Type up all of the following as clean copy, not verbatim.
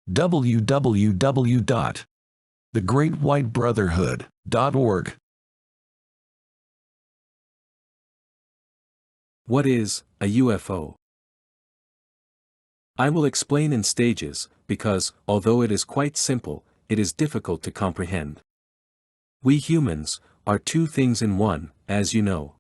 www.thegreatwhitebrotherhood.org. What is a UFO? I will explain in stages, because, although it is quite simple, it is difficult to comprehend. We humans are two things in one, as you know.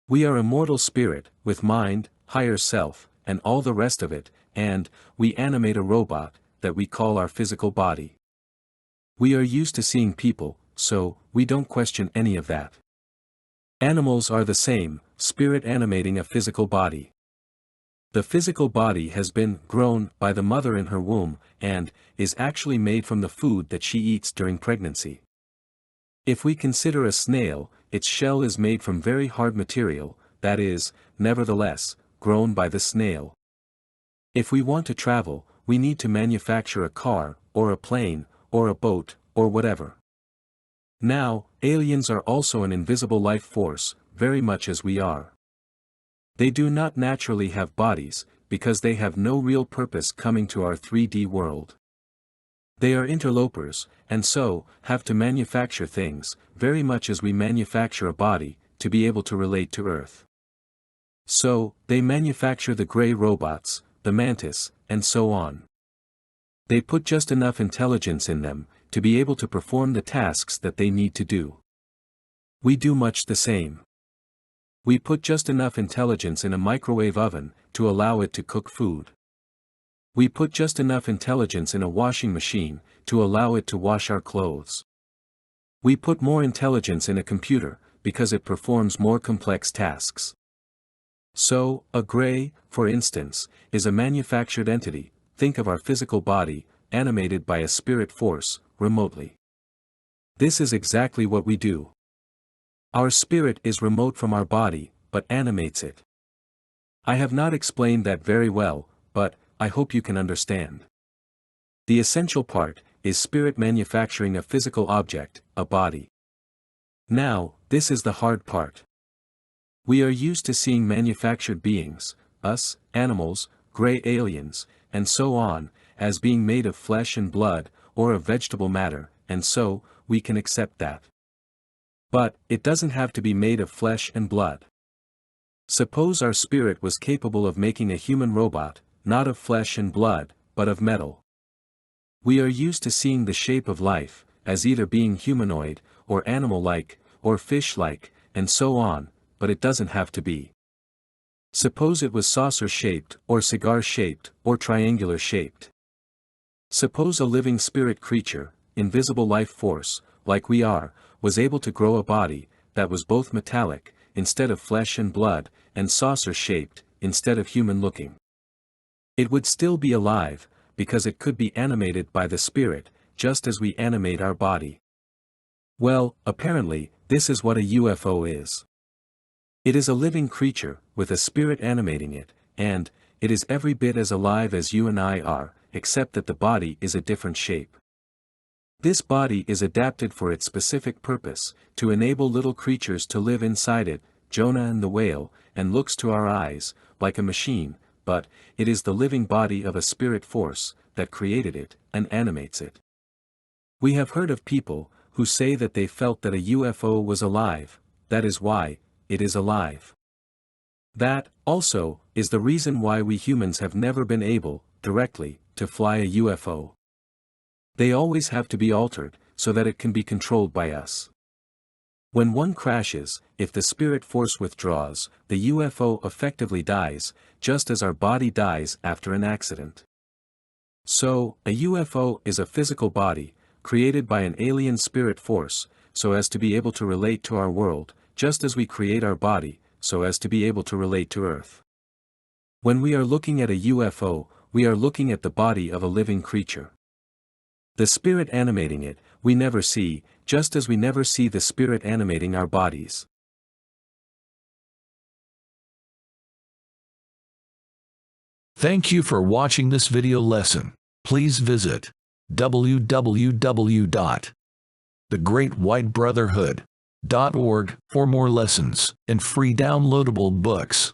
We are immortal spirit, with mind, higher self, and all the rest of it, and we animate a robot that we call our physical body. We are used to seeing people, so we don't question any of that. Animals are the same, spirit animating a physical body. The physical body has been grown by the mother in her womb, and is actually made from the food that she eats during pregnancy. If we consider a snail, its shell is made from very hard material, that is, nevertheless, grown by the snail. If we want to travel, we need to manufacture a car, or a plane, or a boat, or whatever. Now, aliens are also an invisible life force, very much as we are. They do not naturally have bodies, because they have no real purpose coming to our 3D world. They are interlopers, and so, have to manufacture things, very much as we manufacture a body, to be able to relate to Earth. So, they manufacture the gray robots, the mantis, and so on. They put just enough intelligence in them, to be able to perform the tasks that they need to do. We do much the same. We put just enough intelligence in a microwave oven, to allow it to cook food. We put just enough intelligence in a washing machine, to allow it to wash our clothes. We put more intelligence in a computer, because it performs more complex tasks. So, a gray, for instance, is a manufactured entity. Think of our physical body, animated by a spirit force, remotely. This is exactly what we do. Our spirit is remote from our body, but animates it. I have not explained that very well, but I hope you can understand. The essential part is spirit manufacturing a physical object, a body. Now, this is the hard part. We are used to seeing manufactured beings, us, animals, gray aliens, and so on, as being made of flesh and blood, or of vegetable matter, and so, we can accept that. But, it doesn't have to be made of flesh and blood. Suppose our spirit was capable of making a human robot, not of flesh and blood, but of metal. We are used to seeing the shape of life, as either being humanoid, or animal-like, or fish-like, and so on, but it doesn't have to be. Suppose it was saucer-shaped, or cigar-shaped, or triangular-shaped. Suppose a living spirit creature, invisible life force, like we are, was able to grow a body, that was both metallic, instead of flesh and blood, and saucer-shaped, instead of human-looking. It would still be alive, because it could be animated by the spirit, just as we animate our body. Well, apparently, this is what a UFO is. It is a living creature, with a spirit animating it, and it is every bit as alive as you and I are, except that the body is a different shape. This body is adapted for its specific purpose, to enable little creatures to live inside it, Jonah and the whale, and looks to our eyes, like a machine, but it is the living body of a spirit force, that created it, and animates it. We have heard of people, who say that they felt that a UFO was alive, that is why, it is alive. That, also, is the reason why we humans have never been able, directly, to fly a UFO. They always have to be altered, so that it can be controlled by us. When one crashes, if the spirit force withdraws, the UFO effectively dies, just as our body dies after an accident. So, a UFO is a physical body, created by an alien spirit force, so as to be able to relate to our world, just as we create our body, so as to be able to relate to Earth. When we are looking at a UFO, we are looking at the body of a living creature. The spirit animating it, we never see, just as we never see the spirit animating our bodies. Thank you for watching this video lesson. Please visit www.thegreatwhitebrotherhood.org for more lessons and free downloadable books.